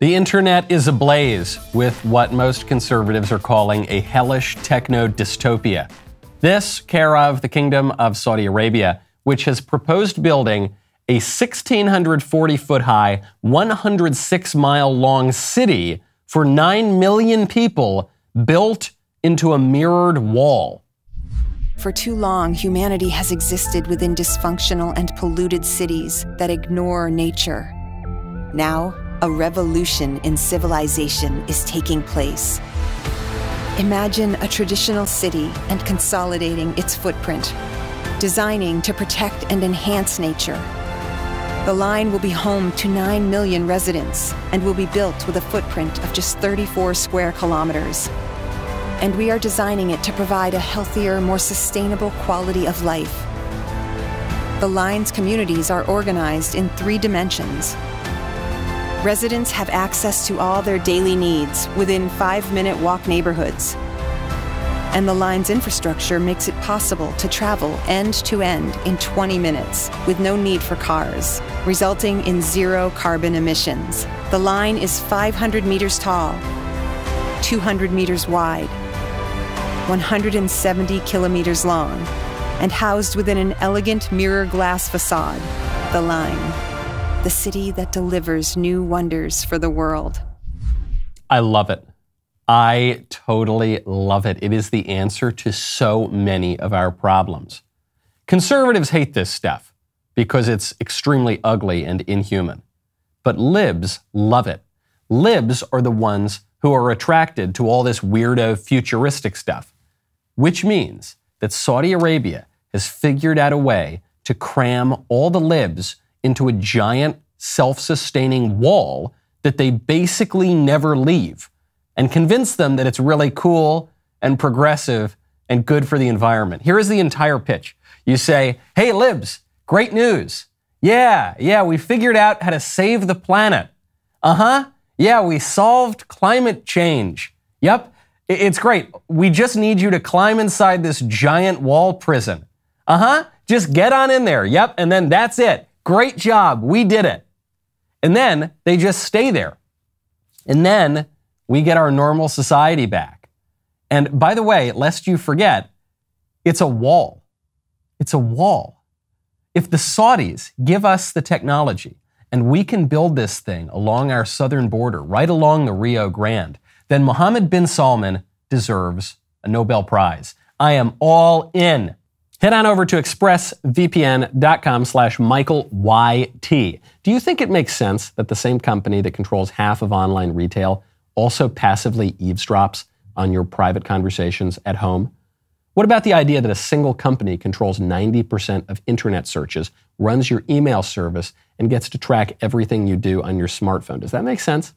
The internet is ablaze with what most conservatives are calling a hellish techno-dystopia. This care of the Kingdom of Saudi Arabia, which has proposed building a 1,640-foot-high, 106-mile-long city for 9 million people built into a mirrored wall. For too long, humanity has existed within dysfunctional and polluted cities that ignore nature. Now, a revolution in civilization is taking place. Imagine a traditional city and consolidating its footprint, designing to protect and enhance nature. The line will be home to 9 million residents and will be built with a footprint of just 34 square kilometers. And we are designing it to provide a healthier, more sustainable quality of life. The line's communities are organized in 3 dimensions. Residents have access to all their daily needs within 5-minute walk neighborhoods. And the line's infrastructure makes it possible to travel end to end in 20 minutes with no need for cars, resulting in 0 carbon emissions. The line is 500 meters tall, 200 meters wide, 170 kilometers long, and housed within an elegant mirror glass facade. The line, the city that delivers new wonders for the world. I love it. I totally love it. It is the answer to so many of our problems. Conservatives hate this stuff because it's extremely ugly and inhuman. But libs love it. Libs are the ones who are attracted to all this weirdo futuristic stuff, which means that Saudi Arabia has figured out a way to cram all the libs into a giant self-sustaining wall that they basically never leave, and convince them that it's really cool and progressive and good for the environment. Here is the entire pitch. You say, hey, libs, great news. Yeah, we figured out how to save the planet. Yeah, we solved climate change. Yep, it's great. We just need you to climb inside this giant wall prison. Just get on in there. Yep, and then that's it. Great job, we did it. And then they just stay there. And then we get our normal society back. And by the way, lest you forget, it's a wall. It's a wall. If the Saudis give us the technology and we can build this thing along our southern border, right along the Rio Grande, then Mohammad bin Salman deserves a Nobel Prize. I am all in. Head on over to expressvpn.com/MichaelYT. Do you think it makes sense that the same company that controls half of online retail also passively eavesdrops on your private conversations at home? What about the idea that a single company controls 90% of internet searches, runs your email service, and gets to track everything you do on your smartphone? Does that make sense?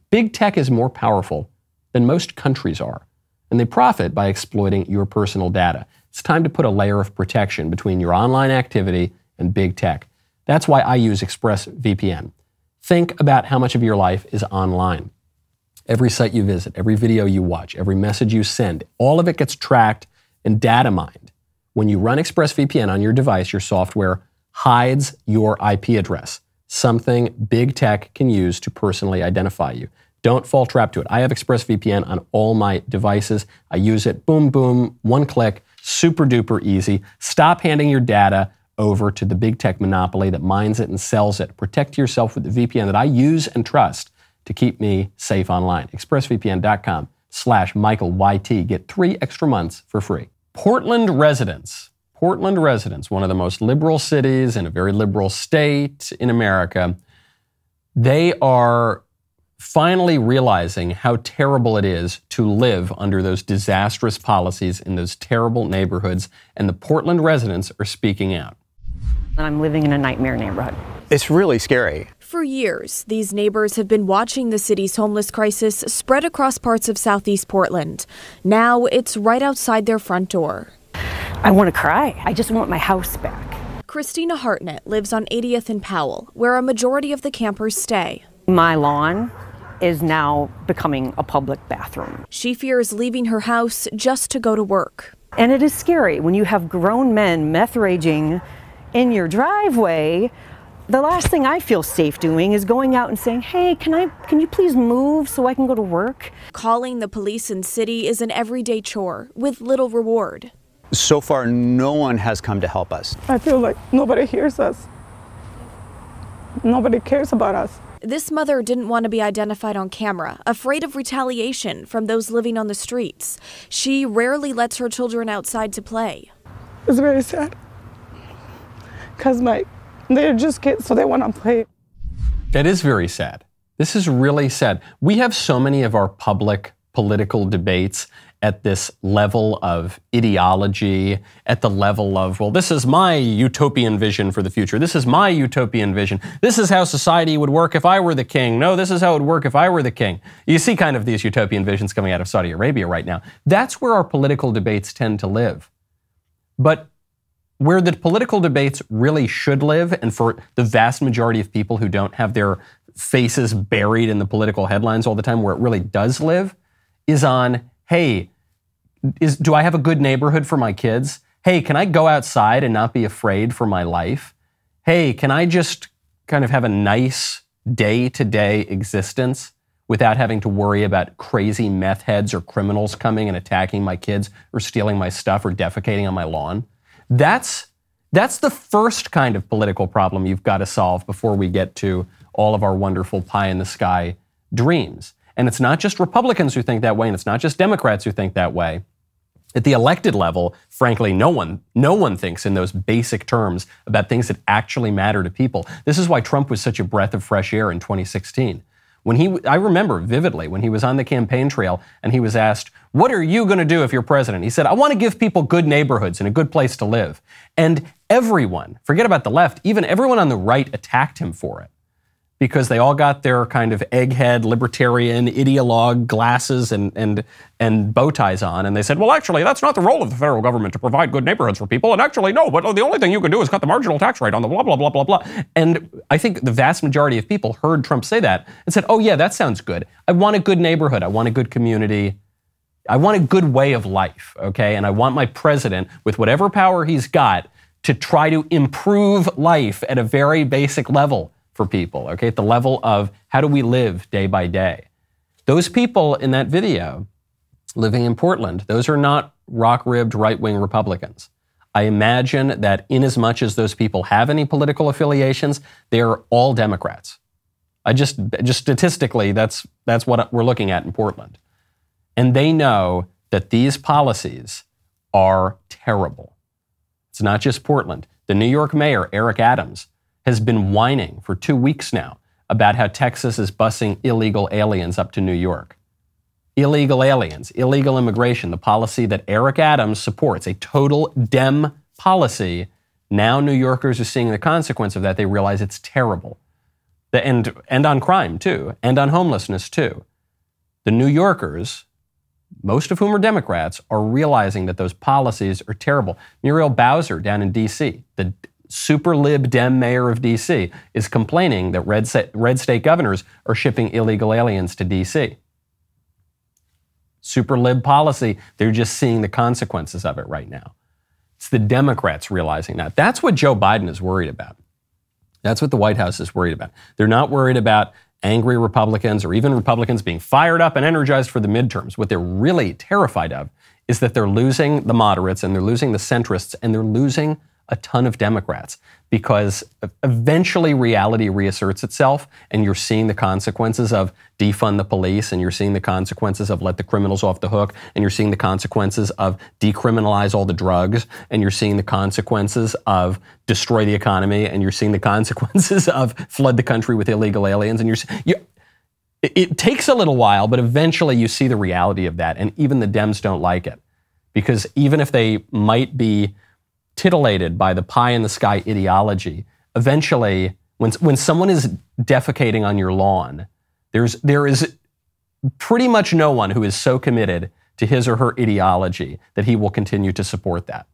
Big tech is more powerful than most countries are, and they profit by exploiting your personal data. It's time to put a layer of protection between your online activity and big tech. That's why I use ExpressVPN. Think about how much of your life is online. Every site you visit, every video you watch, every message you send, all of it gets tracked and data mined. When you run ExpressVPN on your device, your software hides your IP address, something big tech can use to personally identify you. Don't fall trap to it. I have ExpressVPN on all my devices. I use it, boom, boom, one click, super duper easy. Stop handing your data over to the big tech monopoly that mines it and sells it. Protect yourself with the VPN that I use and trust to keep me safe online. ExpressVPN.com/MichaelYT. Get 3 extra months for free. Portland residents, one of the most liberal cities in a very liberal state in America, they are finally realizing how terrible it is to live under those disastrous policies in those terrible neighborhoods, and the Portland residents are speaking out. And I'm living in a nightmare neighborhood. It's really scary. For years, these neighbors have been watching the city's homeless crisis spread across parts of Southeast Portland. Now it's right outside their front door. I want to cry. I just want my house back. Christina Hartnett lives on 80th and Powell, where a majority of the campers stay. My lawn is now becoming a public bathroom. She fears leaving her house just to go to work. And it is scary when you have grown men meth raging in your driveway. The last thing I feel safe doing is going out and saying, hey, can you please move so I can go to work? Calling the police in city is an everyday chore with little reward. So far, no one has come to help us. I feel like nobody hears us. Nobody cares about us. This mother didn't want to be identified on camera, afraid of retaliation from those living on the streets. She rarely lets her children outside to play. It's very sad. Because they're just kids, so they want to play. That is very sad. This is really sad. We have so many of our public political debates at this level of ideology, at the level of, well, this is my utopian vision for the future. This is my utopian vision. This is how society would work if I were the king. No, this is how it would work if I were the king. You see kind of these utopian visions coming out of Saudi Arabia right now. That's where our political debates tend to live. But where the political debates really should live, and for the vast majority of people who don't have their faces buried in the political headlines all the time, where it really does live, is on, hey, do I have a good neighborhood for my kids? Hey, can I go outside and not be afraid for my life? Hey, can I just kind of have a nice day-to-day existence without having to worry about crazy meth heads or criminals coming and attacking my kids or stealing my stuff or defecating on my lawn? That's the first kind of political problem you've got to solve before we get to all of our wonderful pie-in-the-sky dreams. And it's not just Republicans who think that way, and it's not just Democrats who think that way. At the elected level, frankly, no one thinks in those basic terms about things that actually matter to people. This is why Trump was such a breath of fresh air in 2016. I remember vividly when he was on the campaign trail and he was asked, what are you going to do if you're president? He said, I want to give people good neighborhoods and a good place to live. And everyone, forget about the left, even everyone on the right attacked him for it, because they all got their kind of egghead, libertarian, ideologue glasses and bow ties on. And they said, well, actually, that's not the role of the federal government to provide good neighborhoods for people. And actually, no, but the only thing you can do is cut the marginal tax rate on the blah, blah, blah, blah, blah. And I think the vast majority of people heard Trump say that and said, oh, yeah, that sounds good. I want a good neighborhood. I want a good community. I want a good way of life, okay? And I want my president, with whatever power he's got, to try to improve life at a very basic level for people, okay? At the level of how do we live day by day. Those people in that video living in Portland, those are not rock-ribbed right-wing Republicans. I imagine that inasmuch as those people have any political affiliations, they are all Democrats. Just statistically, that's what we're looking at in Portland. And they know that these policies are terrible. It's not just Portland. The New York mayor, Eric Adams, has been whining for 2 weeks now about how Texas is busing illegal aliens up to New York. Illegal aliens, illegal immigration, the policy that Eric Adams supports, a total Dem policy. Now New Yorkers are seeing the consequence of that. They realize it's terrible. And on crime, too, and on homelessness, too. The New Yorkers, most of whom are Democrats, are realizing that those policies are terrible. Muriel Bowser down in D.C., the super lib Dem mayor of D.C., is complaining that red state governors are shipping illegal aliens to D.C. Super lib policy. They're just seeing the consequences of it right now. It's the Democrats realizing that. That's what Joe Biden is worried about. That's what the White House is worried about. They're not worried about angry Republicans or even Republicans being fired up and energized for the midterms. What they're really terrified of is that they're losing the moderates and they're losing the centrists and they're losing a ton of Democrats, because eventually reality reasserts itself and you're seeing the consequences of defund the police, and you're seeing the consequences of let the criminals off the hook, and you're seeing the consequences of decriminalize all the drugs, and you're seeing the consequences of destroy the economy, and you're seeing the consequences of flood the country with illegal aliens. And it takes a little while, but eventually you see the reality of that, and even the Dems don't like it, because even if they might be titillated by the pie-in-the-sky ideology, eventually, when someone is defecating on your lawn, there is pretty much no one who is so committed to his or her ideology that he will continue to support that.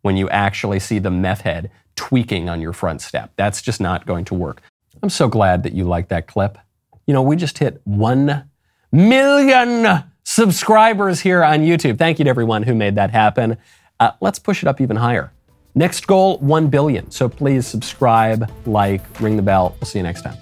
When you actually see the meth head tweaking on your front step, that's just not going to work. I'm so glad that you liked that clip. You know, we just hit 1 million subscribers here on YouTube. Thank you to everyone who made that happen. Let's push it up even higher. Next goal, 1 billion. So please subscribe, like, ring the bell. We'll see you next time.